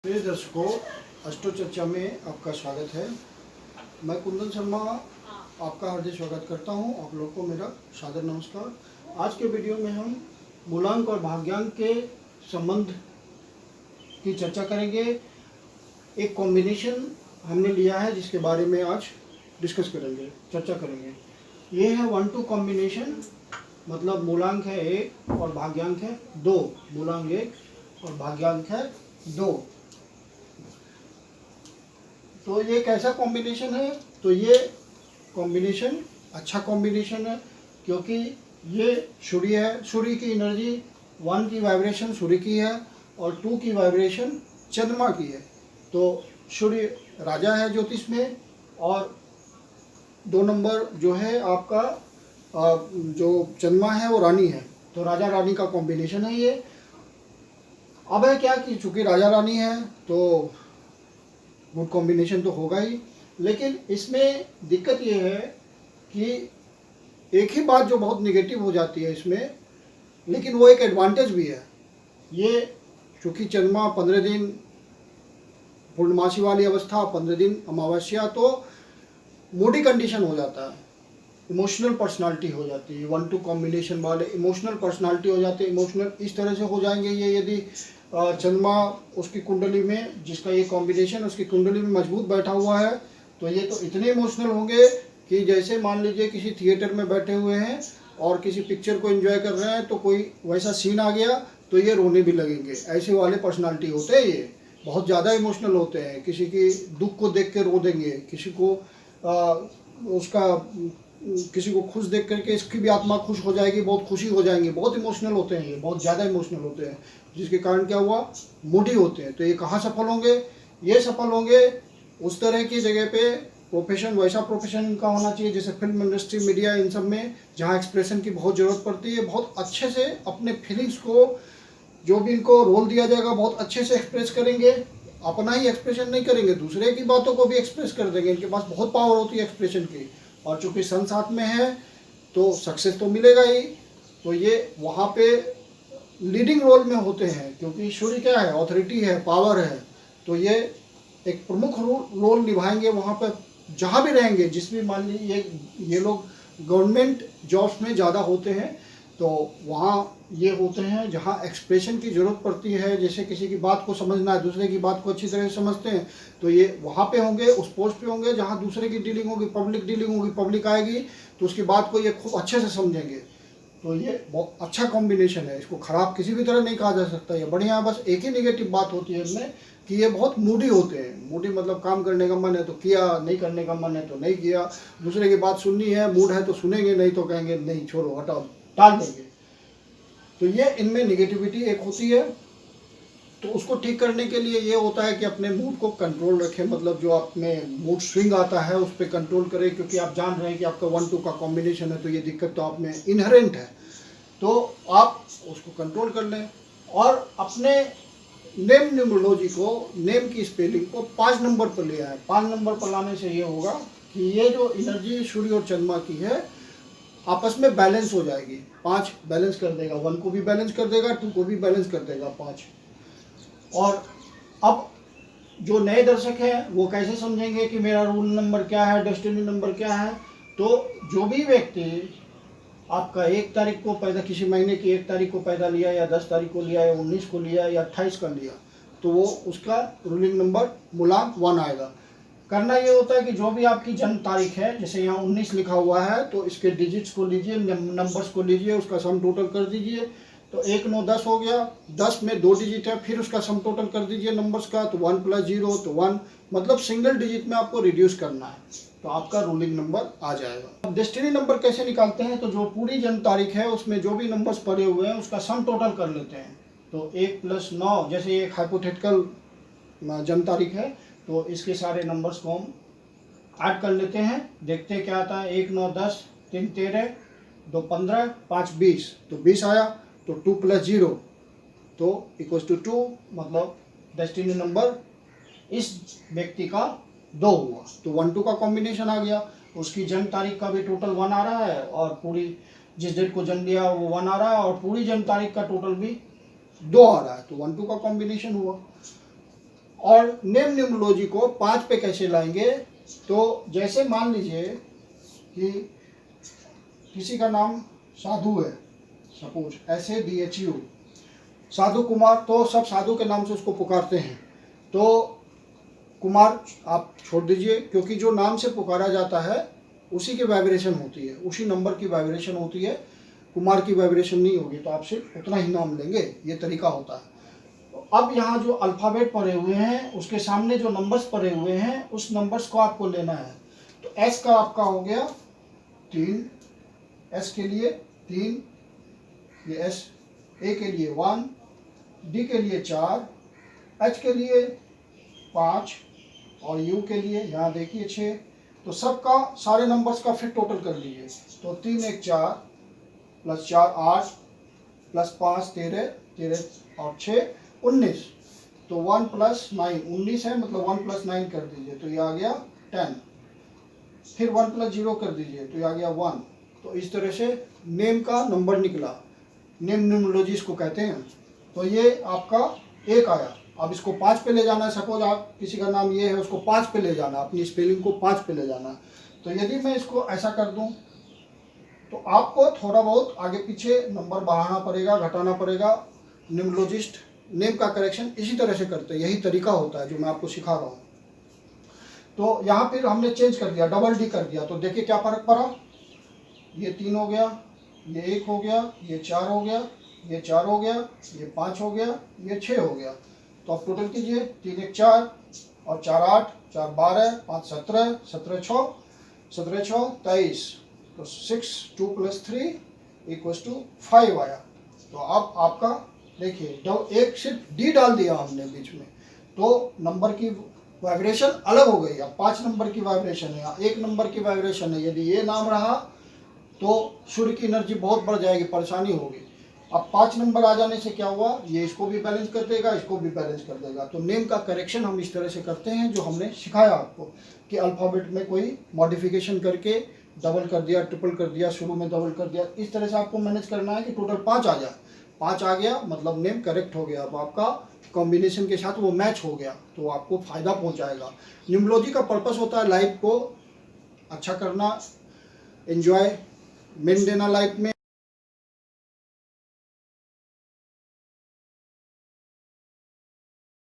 प्रिय दर्शकों, अष्टो चर्चा में आपका स्वागत है। मैं कुंदन शर्मा आपका हार्दिक स्वागत करता हूं। आप लोग को मेरा सादर नमस्कार। आज के वीडियो में हम मूलांक और भाग्यांक के संबंध की चर्चा करेंगे। एक कॉम्बिनेशन हमने लिया है जिसके बारे में आज डिस्कस करेंगे, चर्चा करेंगे। ये है 1-2 कॉम्बिनेशन, मतलब मूलांक है 1 और भाग्यांक है 2। मूलांक 1 और भाग्यांक है 2। तो ये कैसा कॉम्बिनेशन है? तो ये कॉम्बिनेशन अच्छा कॉम्बिनेशन है, क्योंकि ये सूर्य है। सूर्य की एनर्जी 1 की वाइब्रेशन सूर्य की है और 2 की वाइब्रेशन चंद्रमा की है। तो सूर्य राजा है ज्योतिष में, और 2 नंबर जो है आपका जो चंद्रमा है वो रानी है। तो राजा रानी का कॉम्बिनेशन है ये। अब है क्या कि चूंकि राजा रानी है तो गुड कॉम्बिनेशन तो होगा ही, लेकिन इसमें दिक्कत ये है कि एक ही बात जो बहुत निगेटिव हो जाती है इसमें, लेकिन वो एक एडवांटेज भी है। ये चूँकि चंद्रमा 15 दिन पूर्णमासी वाली अवस्था, 15 दिन अमावस्या, तो मूडी कंडीशन हो जाता है, इमोशनल पर्सनालिटी हो जाती है। 1-2 कॉम्बिनेशन वाले इमोशनल पर्सनालिटी हो जाते हैं। इमोशनल इस तरह से हो जाएंगे ये, यदि चंद्रमा उसकी कुंडली में, जिसका ये कॉम्बिनेशन उसकी कुंडली में मजबूत बैठा हुआ है, तो ये तो इतने इमोशनल होंगे कि जैसे मान लीजिए किसी थिएटर में बैठे हुए हैं और किसी पिक्चर को एंजॉय कर रहे हैं, तो कोई वैसा सीन आ गया तो ये रोने भी लगेंगे। ऐसे वाले पर्सनालिटी होते हैं ये, बहुत ज़्यादा इमोशनल होते हैं। किसी की दुख को देख के रो देंगे, किसी को किसी को खुश देख करके इसकी भी आत्मा खुश हो जाएगी, बहुत खुशी हो जाएंगी। बहुत इमोशनल होते हैं ये, बहुत ज़्यादा इमोशनल होते हैं, जिसके कारण क्या हुआ, मूडी होते हैं। तो ये कहाँ सफल होंगे? ये सफल होंगे उस तरह की जगह पे, प्रोफेशन वैसा प्रोफेशन इनका होना चाहिए जैसे फिल्म इंडस्ट्री, मीडिया, इन सब में, जहाँ एक्सप्रेशन की बहुत ज़रूरत पड़ती है। बहुत अच्छे से अपने फीलिंग्स को, जो भी इनको रोल दिया जाएगा, बहुत अच्छे से एक्सप्रेस करेंगे। अपना ही एक्सप्रेशन नहीं करेंगे, दूसरे की बातों को भी एक्सप्रेस कर देंगे। इनके पास बहुत पावर होती है एक्सप्रेशन की, और चूंकि सन साथ में है तो सक्सेस तो मिलेगा ही। तो ये वहाँ पे लीडिंग रोल में होते हैं, क्योंकि सूर्य क्या है, ऑथोरिटी है, पावर है। तो ये एक प्रमुख रोल निभाएंगे वहाँ पर, जहाँ भी रहेंगे। जिस भी, मान लीजिए ये लोग गवर्नमेंट जॉब्स में ज़्यादा होते हैं, तो वहाँ ये होते हैं जहाँ एक्सप्रेशन की ज़रूरत पड़ती है। जैसे किसी की बात को समझना है, दूसरे की बात को अच्छी तरह से समझते हैं, तो ये वहाँ पे होंगे, उस पोस्ट पे होंगे जहाँ दूसरे की डीलिंग होगी, पब्लिक डीलिंग होगी, पब्लिक आएगी तो उसकी बात को ये खूब अच्छे से समझेंगे। तो ये बहुत अच्छा कॉम्बिनेशन है, इसको ख़राब किसी भी तरह नहीं कहा जा सकता। ये बढ़िया है। बस एक ही निगेटिव बात होती है इसमें कि ये बहुत मूडी होते हैं। मूडी मतलब काम करने का मन है तो किया, नहीं करने का मन है तो नहीं किया। दूसरे की बात सुननी है, मूड है तो सुनेंगे, नहीं तो कहेंगे नहीं छोड़ो हटाओ, टाल देंगे। तो ये इनमें निगेटिविटी एक होती है। तो उसको ठीक करने के लिए ये होता है कि अपने मूड को कंट्रोल रखें, मतलब जो आप में मूड स्विंग आता है उस पर कंट्रोल करें, क्योंकि आप जान रहे हैं कि आपका 1-2 का कॉम्बिनेशन है, तो ये दिक्कत तो आप में इनहेरेंट है। तो आप उसको कंट्रोल कर लें, और अपने नेम न्यूमरोलॉजी को, नेम की स्पेलिंग को 5 नंबर पर ले आए। 5 नंबर पर लाने से ये होगा कि ये जो एनर्जी सूर्य और चंद्रमा की है आपस में बैलेंस हो जाएगी। 5 बैलेंस कर देगा, 1 को भी बैलेंस कर देगा, 2 को भी बैलेंस कर देगा, 5। और अब जो नए दर्शक हैं वो कैसे समझेंगे कि मेरा रूल नंबर क्या है, डेस्टिनी नंबर क्या है? तो जो भी व्यक्ति आपका 1 तारीख को पैदा, किसी महीने की 1 तारीख को पैदा लिया, या 10 तारीख को लिया, या 19 को लिया, या 28 का लिया, तो वो उसका रूलिंग नंबर मूलांक 1 आएगा। करना ये होता है कि जो भी आपकी जन्म तारीख है, जैसे यहाँ 19 लिखा हुआ है, तो इसके डिजिट्स को लीजिए, नंबर्स को लीजिए, उसका सम टोटल कर दीजिए। तो 1 9 10 हो गया, 10 में 2 डिजिट है, फिर उसका सम टोटल कर दीजिए नंबर्स का, तो 1 + 0 तो 1, मतलब सिंगल डिजिट में आपको रिड्यूस करना है, तो आपका रूलिंग नंबर आ जाएगा। अब डेस्टिनी नंबर कैसे निकालते हैं? तो जो पूरी जन्म तारीख है उसमें जो भी नंबर्स पड़े हुए हैं उसका सम टोटल कर लेते हैं। तो 1 + 9, जैसे एक हाइपोथेटिकल जन्म तारीख है, तो इसके सारे नंबर्स को हम ऐड कर लेते हैं, देखते हैं क्या आता है। 1 9 10, 3 13, 2 15, 5 20, तो 20 आया। तो 2 + 0 तो = 2, मतलब डेस्टिनी नंबर इस व्यक्ति का 2 हुआ। तो 1-2 का कॉम्बिनेशन आ गया। उसकी जन्म तारीख का भी टोटल 1 आ रहा है, और पूरी जिस डेट को जन्म लिया वो 1 आ रहा है, और पूरी जन्म तारीख का टोटल भी 2 आ रहा है। तो 1-2 का कॉम्बिनेशन हुआ। और नेम न्यूमरोलॉजी को 5 पे कैसे लाएंगे, तो जैसे मान लीजिए कि किसी का नाम साधु है, सपोज SADHU, साधु कुमार, तो सब साधु के नाम से उसको पुकारते हैं, तो कुमार आप छोड़ दीजिए, क्योंकि जो नाम से पुकारा जाता है उसी की वाइब्रेशन होती है, उसी नंबर की वाइब्रेशन होती है, कुमार की वाइब्रेशन नहीं होगी, तो आप सिर्फ उतना ही नाम लेंगे, ये तरीका होता है। तो अब यहाँ जो अल्फ़ाबेट पड़े हुए हैं उसके सामने जो नंबर्स पड़े हुए हैं उस नंबर्स को आपको लेना है। तो S का आपका हो गया 3, S के लिए 3, ये S, A के लिए 1, D के लिए 4, H के लिए 5 और U के लिए यहाँ देखिए 6। तो सबका सारे नंबर्स का फिर टोटल कर लीजिए, तो 3 1 4 प्लस 4 8 प्लस 5 13, 13 और 6 19, तो 1 प्लस 9 19 है, मतलब 1 प्लस 9 कर दीजिए तो ये आ गया 10, फिर 1 प्लस 0 कर दीजिए तो ये आ गया 1। तो इस तरह से नेम का नंबर निकला, नेम न्यूमरोलॉजी इसको कहते हैं। तो ये आपका 1 आया। अब इसको 5 पे ले जाना है, सपोज आप किसी का नाम ये है उसको 5 पे ले जाना, अपनी स्पेलिंग को 5 पे ले जाना। तो यदि मैं इसको ऐसा कर दूं तो आपको थोड़ा बहुत आगे पीछे नंबर बढ़ाना पड़ेगा, घटाना पड़ेगा। न्यूमरोलॉजिस्ट नेम का करेक्शन इसी तरह से करते हैं, यही तरीका होता है जो मैं आपको सिखा रहा हूँ। तो यहाँ फिर हमने चेंज कर दिया, डबल डी कर दिया, तो देखिए क्या फ़र्क पड़ा, ये 3 हो गया, ये 1 हो गया, ये 4 हो गया, ये 4 हो गया, ये 5 हो गया, ये 6 हो गया। तो आप टोटल कीजिए, 3 1 4 और 4 8, 4 12, 5 17, 17 6, 17 6 23, तो 6 2 + 3 = 5 आया। तो अब आपका देखिए, जब एक सिर्फ डी डाल दिया हमने बीच में तो नंबर की वाइब्रेशन अलग हो गई। अब 5 नंबर की वाइब्रेशन है, 1 नंबर की वाइब्रेशन है, यदि ये नाम रहा तो सूर्य की एनर्जी बहुत बढ़ जाएगी, परेशानी होगी। अब 5 नंबर आ जाने से क्या हुआ, ये इसको भी बैलेंस कर देगा, इसको भी बैलेंस कर देगा। तो नेम का करेक्शन हम इस तरह से करते हैं, जो हमने सिखाया आपको कि अल्फ़ाबेट में कोई मॉडिफिकेशन करके डबल कर दिया, ट्रिपल कर दिया, शुरू में डबल कर दिया, इस तरह से आपको मैनेज करना है कि टोटल 5 आ जाए। 5 आ गया मतलब नेम करेक्ट हो गया, अब आपका कॉम्बिनेशन के साथ वो मैच हो गया, तो आपको फ़ायदा पहुंचाएगा। न्यूमरोलॉजी का पर्पस होता है लाइफ को अच्छा करना, एंजॉयमेंट देना लाइफ में।